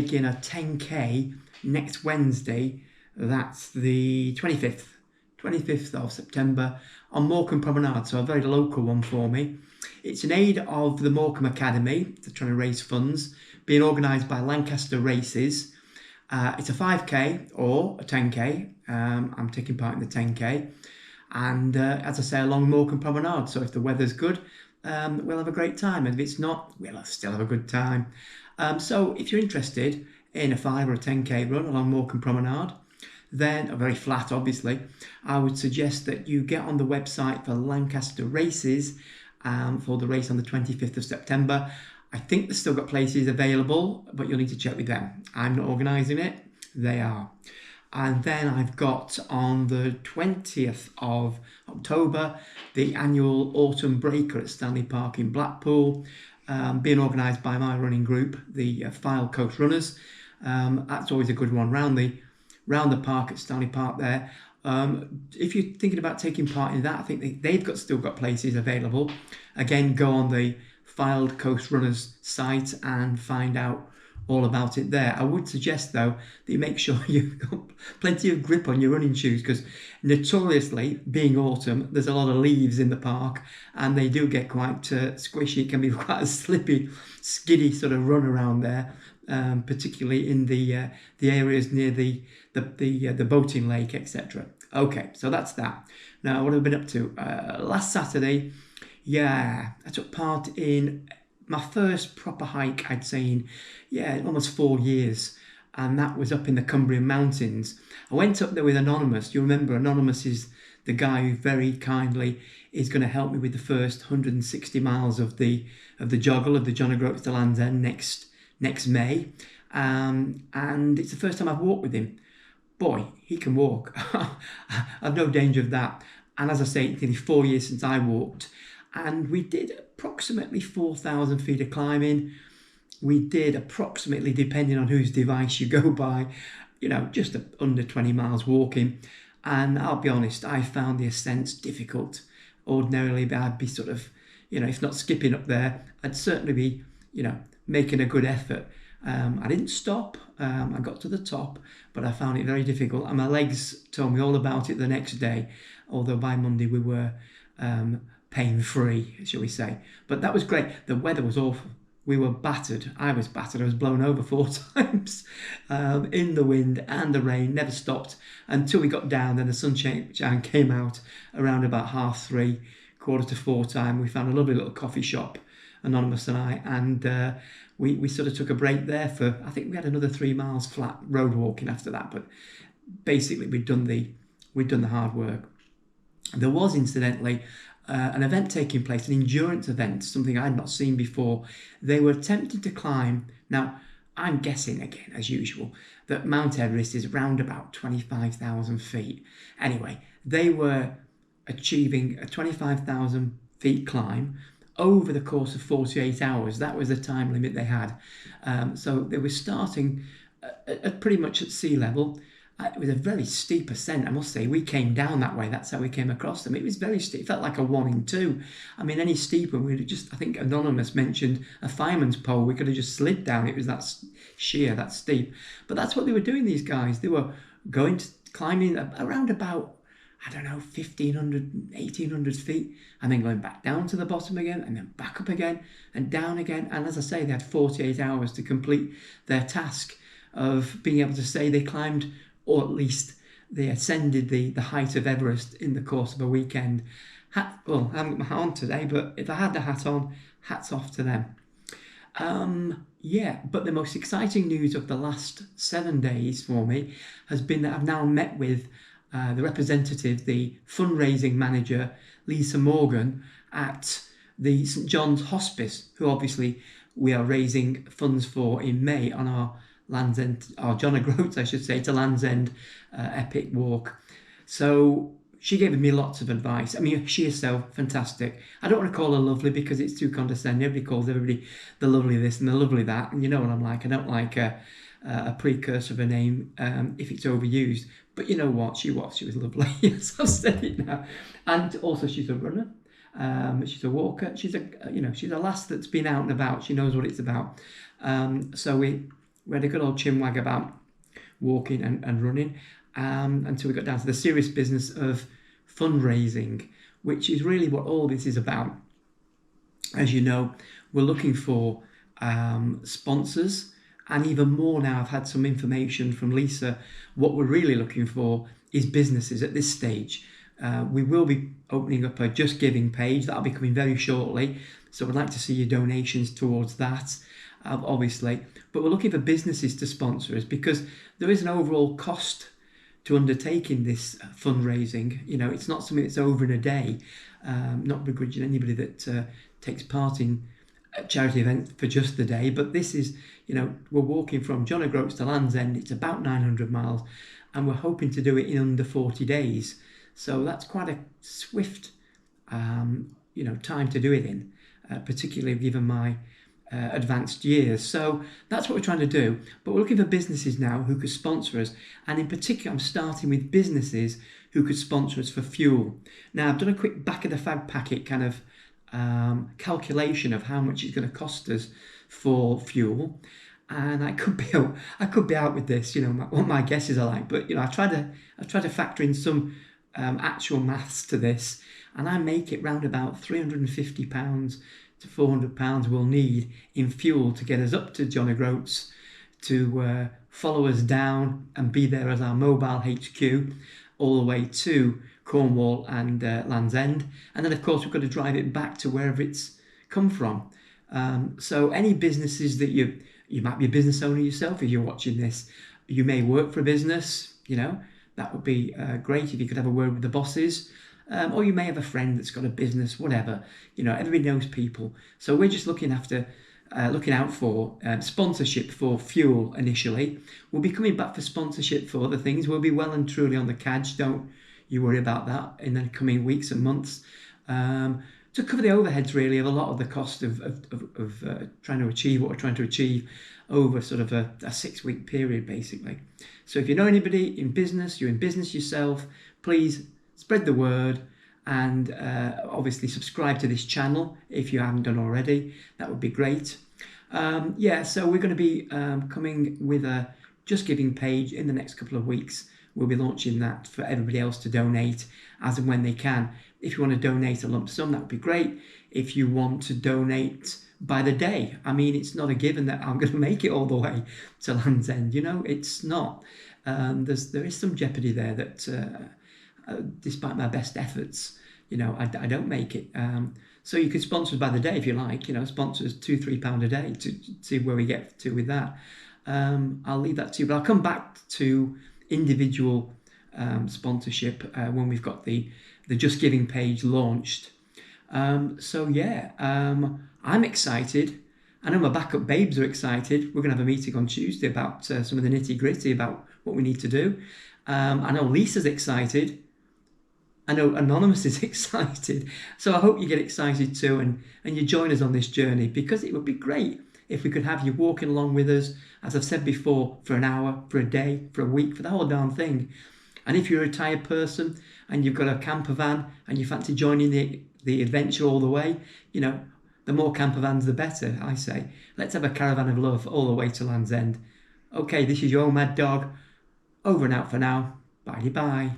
taking a 10k next Wednesday. That's the 25th of September on Morecambe Promenade, so a very local one for me. It's in aid of the Morecambe Academy. They're trying to raise funds, being organised by Lancaster Races. It's a 5k or a 10k. I'm taking part in the 10k. And as I say, along Morecambe Promenade. So if the weather's good, we'll have a great time. And if it's not, we'll still have a good time. So if you're interested in a 5 or a 10k run along Morecambe Promenade, then, very flat obviously, I would suggest that you get on the website for Lancaster Races for the race on the 25th of September. I think they've still got places available, but you'll need to check with them. I'm not organising it, they are. And then I've got on the 20th of October, the annual Autumn Breaker at Stanley Park in Blackpool, being organised by my running group, the File Coast Runners. That's always a good one round the park at Stanley Park there. If you're thinking about taking part in that, I think they've still got places available. Again, go on the Filed Coast Runners site and find out all about it there. I would suggest though that you make sure you've got plenty of grip on your running shoes, because notoriously, being autumn, there's a lot of leaves in the park and they do get quite squishy. It can be quite a slippy, skiddy sort of run around there, particularly in the areas near the boating lake, etc. Okay, so that's that. Now, what have I been up to? Last Saturday, I took part in my first proper hike, I'd say in almost 4 years, and that was up in the Cumbrian Mountains. I went up there with Anonymous. You remember Anonymous is the guy who very kindly is going to help me with the first 160 miles of the JOGLE of the O Groats to Land's End next May, and it's the first time I've walked with him. Boy, he can walk. I've no danger of that. And as I say, it's nearly 4 years since I walked. And we did approximately 4,000 feet of climbing. We did approximately, depending on whose device you go by, just under 20 miles walking. And I'll be honest, I found the ascents difficult. Ordinarily, I'd be sort of, if not skipping up there, I'd certainly be, making a good effort. I didn't stop. I got to the top, but I found it very difficult. And my legs told me all about it the next day, although by Monday we were pain-free, shall we say. But that was great. The weather was awful. We were battered. I was battered. I was blown over 4 times in the wind and the rain. Never stopped until we got down. Then the sunshine came out around about 3:30, 3:45 time. We found a lovely little coffee shop, Anonymous and I, and we sort of took a break there for, I think we had another 3 miles flat road walking after that. But basically, we'd done the hard work. There was, incidentally, an event taking place, an endurance event, something I'd not seen before. They were attempting to climb. Now, I'm guessing, again, as usual, that Mount Everest is around about 25,000 feet. Anyway, they were achieving a 25,000 feet climb over the course of 48 hours. That was the time limit they had. So they were starting at pretty much at sea level. It was a very steep ascent, I must say. We came down that way. That's how we came across them. It was very steep. It felt like a 1 in 2. I mean, any steeper, we'd have just, I think Anonymous mentioned a fireman's pole. We could have just slid down. It was that sheer, that steep. But that's what they were doing, these guys. They were climbing around about, 1,500, 1,800 feet, and then going back down to the bottom again, and then back up again, and down again. And as I say, they had 48 hours to complete their task of being able to say they climbed, or at least they ascended the height of Everest in the course of a weekend. Well, I haven't got my hat on today, but if I had the hat on, hats off to them. But the most exciting news of the last 7 days for me has been that I've now met with the representative, the fundraising manager, Lisa Morgan, at the St John's Hospice, who obviously we are raising funds for in May on our Land's End, or John O'Groats, I should say, to Land's End epic walk. So she gave me lots of advice. I mean, she is so fantastic. I don't want to call her lovely because it's too condescending. Everybody calls everybody the lovely this and the lovely that, and you know what I'm like. I don't like a precursor of a name if it's overused. But you know what? She was lovely. Yes, I've said it now. And also, she's a runner. She's a walker. She's a lass that's been out and about. She knows what it's about. So We had a good old chinwag about walking and running until we got down to the serious business of fundraising, which is really what all this is about. As you know, we're looking for sponsors, and even more now, I've had some information from Lisa. What we're really looking for is businesses at this stage. We will be opening up a Just Giving page. That'll be coming very shortly. So I'd like to see your donations towards that, obviously. But we're looking for businesses to sponsor us because there is an overall cost to undertaking this fundraising. You know, it's not something that's over in a day. Not begrudging anybody that takes part in a charity event for just the day. But this is, you know, we're walking from John O Groats to Land's End. It's about 900 miles. And we're hoping to do it in under 40 days. So that's quite a swift, you know, time to do it in, particularly given my advanced years. So that's what we're trying to do. But we're looking for businesses now who could sponsor us. And in particular, I'm starting with businesses who could sponsor us for fuel. Now, I've done a quick back of the fag packet kind of calculation of how much it's going to cost us for fuel. And I could be out with this, you know, what my guesses are like. But, you know, I try to factor in some actual maths to this, and I make it round about £350 to £400 we'll need in fuel to get us up to John O Groats, to follow us down and be there as our mobile HQ all the way to Cornwall and Land's End. And then, of course, we've got to drive it back to wherever it's come from. So any businesses that you might be a business owner yourself if you're watching this, you may work for a business, you know, that would be great if you could have a word with the bosses. Or you may have a friend that's got a business, whatever. You know, everybody knows people. So we're just looking out for sponsorship for fuel initially. We'll be coming back for sponsorship for other things. We'll be well and truly on the cadge. Don't you worry about that in the coming weeks and months. To cover the overheads, really, of a lot of the cost of trying to achieve what we're trying to achieve over sort of a 6-week period, basically. So if you know anybody in business, you're in business yourself, please spread the word and obviously subscribe to this channel if you haven't done already. That would be great. So we're going to be coming with a Just Giving page in the next couple of weeks. We'll be launching that for everybody else to donate as and when they can. If you want to donate a lump sum, that would be great. If you want to donate by the day, I mean, it's not a given that I'm going to make it all the way to Land's End. You know, it's not. There is some jeopardy there that, despite my best efforts, you know, I don't make it. So you could sponsor us by the day if you like. You know, sponsor us £2-3 a day to see where we get to with that. I'll leave that to you, but I'll come back to individual sponsorship when we've got the Just Giving page launched. I'm excited. I know my backup babes are excited. We're going to have a meeting on Tuesday about some of the nitty gritty about what we need to do. I know Lisa's excited. I know Anonymous is excited. So I hope you get excited too and you join us on this journey, because it would be great if we could have you walking along with us, as I've said before, for an hour, for a day, for a week, for the whole darn thing. And if you're a retired person and you've got a camper van and you fancy joining the adventure all the way, you know, the more camper vans, the better, I say. Let's have a caravan of love all the way to Land's End. Okay, this is your old mad dog. Over and out for now. Bye-bye.